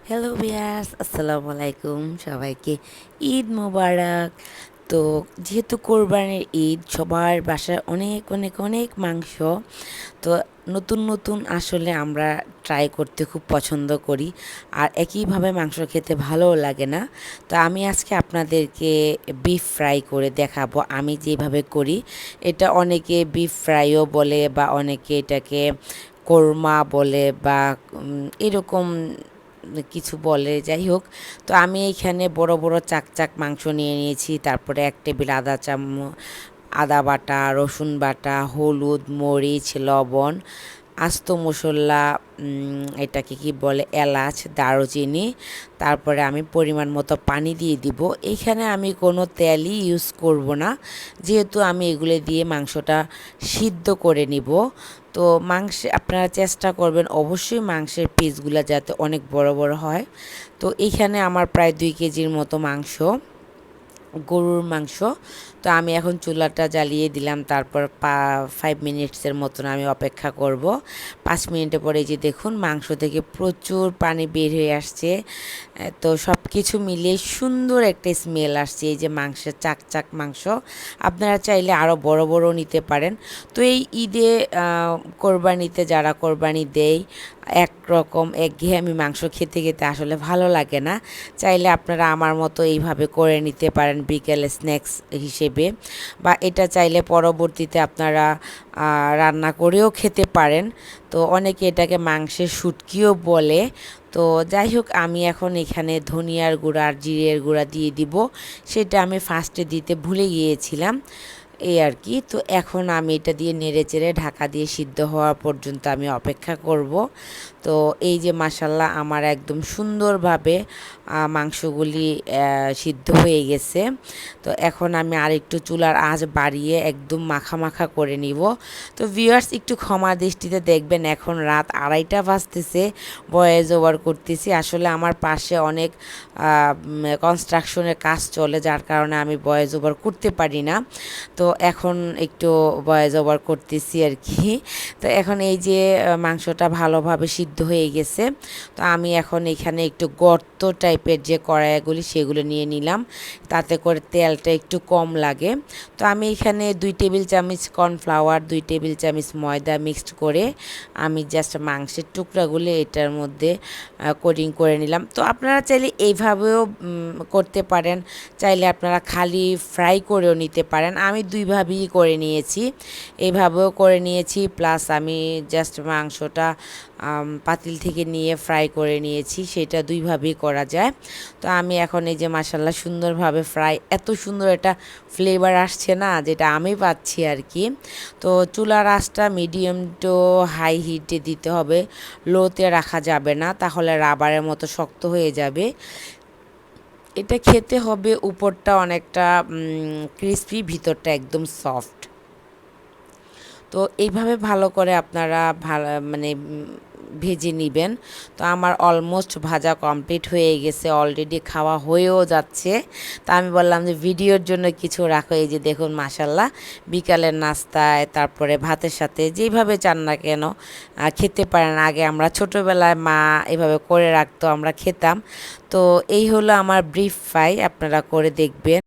Hello viewers, আসসালামু আলাইকুম সবাইকে। ঈদ মোবারক। তো যেহেতু কোরবানির ঈদ, সবার বাসায় অনেক অনেক অনেক মাংস। তো নতুন নতুন আসলে আমরা ট্রাই করতে খুব পছন্দ করি, আর একইভাবে মাংস খেতে ভালোও লাগে না। তো আমি আজকে আপনাদেরকে বিফ ফ্রাই করে দেখাবো আমি যেভাবে করি। এটা অনেকে বিফ ফ্রাইও বলে, বা অনেকে এটাকে কোরমা বলে, বা এরকম কিছু বলে, যাই হোক। তো আমি এখানে বড় বড় চাক চাক মাংস নিয়ে নিয়েছি, তারপরে 1 টেবিল আদা বাটা, রসুন বাটা, হলুদ, মরিচ, লবণ, আস্ত মশলা, এটাকে কি বলে, এলাচ, দারুচিনি। তারপরে আমি পরিমাণ মতো পানি দিয়ে দিব। এইখানে আমি কোনো তেলই ইউজ করব না, যেহেতু আমি এগুলো দিয়ে মাংসটা সিদ্ধ করে নিব। তো আপনারা চেষ্টা করবেন অবশ্যই মাংসের পিসগুলো যাতে অনেক বড় বড় হয়। তো এইখানে আমার প্রায় 2 কেজির মতো মাংস, গরুর মাংস। তো আমি এখন চুলাটা জ্বালিয়ে দিলাম, তারপর 5 মিনিটসের মতন আমি অপেক্ষা করব। 5 মিনিটের পরে যে দেখুন মাংস থেকে প্রচুর পানি বের হয়ে আসছে। তো সব কিছু মিলিয়ে সুন্দর একটা স্মেল আসছে। এই যে মাংসের চাক চাক মাংস, আপনারা চাইলে আরও বড় বড় নিতে পারেন। তো এই ঈদে কোরবানিতে যারা কোরবানি দেয়, একরকম একঘেয়েমি মাংস খেতে খেতে আসলে ভালো লাগে না। চাইলে আপনারা আমার মতো এইভাবে করে নিতে পারেন বিকেলে স্ন্যাক্স হিসেবে, বা এটা চাইলে পরবর্তীতে আপনারা রান্না করেও খেতে পারেন। তো অনেকে এটাকে মাংসের শুটকিও বলে। তো যাই হোক, আমি এখন এখানে ধনিয়ার গুঁড়া আর জিরের গুঁড়া দিয়ে দিব। সেটা আমি ফার্স্টে দিতে ভুলে গিয়েছিলাম, এই আর কি। তো এখন আমি এটা দিয়ে নেড়েচেড়ে ঢাকা দিয়ে সিদ্ধ হওয়া পর্যন্ত আমি অপেক্ষা করব। তো এই যে মাশাল্লাহ আমার একদম সুন্দরভাবে মাংসগুলি সিদ্ধ হয়ে গেছে। তো এখন আমি আরেকটু চুলার আঁচ বাড়িয়ে একদম মাখা মাখা করে নিব। তো ভিউয়ার্স, একটু ক্ষমা দৃষ্টিতে দেখবেন, এখন রাত 2:30 বাজতেছে, ভয়েস ওভার করতেছি। আসলে আমার পাশে অনেক কনস্ট্রাকশনের কাজ চলে, যার কারণে আমি ভয়েস ওভার করতে পারি না। তো এখন একটু ভয়েস ওভার করতেছি আর কি। তো এখন এই যে মাংসটা ভালোভাবে সিদ্ধ হয়ে গেছে। তো আমি এখন এখানে একটু গর্ত টাইপের যে কড়াইগুলি সেগুলো নিয়ে নিলাম, তাতে করে তেলটা একটু কম লাগে। তো আমি এখানে 2 টেবিল চামচ কর্নফ্লাওয়ার, 2 টেবিল চামচ ময়দা মিক্সড করে আমি জাস্ট মাংসের টুকরাগুলো এটার মধ্যে কোটিং করে নিলাম। তো আপনারা চাইলে এইভাবেও করতে পারেন, চাইলে আপনারা খালি ফ্রাই করেও নিতে পারেন। আমি দুইভাবেই করে নিয়েছি, এইভাবেও করে নিয়েছি, প্লাস আমি জাস্ট মাংসটা পাতিল থেকে নিয়ে ফ্রাই করে নিয়েছি, সেটা দুইভাবেই করা যায়। তো আমি এখন এই যে মাশাল্লাহ সুন্দরভাবে ফ্রাই, এত সুন্দর একটা ফ্লেভার আসছে না, যেটা আমি পাচ্ছি আর কি। তো চুলার আঁচটা মিডিয়াম টু হাই হিটে দিতে হবে, লোতে রাখা যাবে না, তাহলে রাবারের মতো শক্ত হয়ে যাবে। এটা খেতে হবে উপরটা অনেকটা ক্রিসপি, ভিতরটা একদম সফট। তো এইভাবে ভালো করে আপনারা মানে ভেজে নেবেন। তো আমার অলমোস্ট ভাজা কমপ্লিট হয়ে গেছে, অলরেডি খাওয়া হয়েও যাচ্ছে। তা আমি বললাম যে ভিডিওর জন্য কিছু রাখো। এই যে দেখুন মাশাল্লাহ, বিকালের নাস্তায়, তারপরে ভাতের সাথে যেইভাবে চান না কেন খেতে পারেন। আগে আমরা ছোটোবেলায় মা এভাবে করে রাখতো, আমরা খেতাম। তো এই হলো আমার ব্রিফ ফ্রাই, আপনারা করে দেখবেন।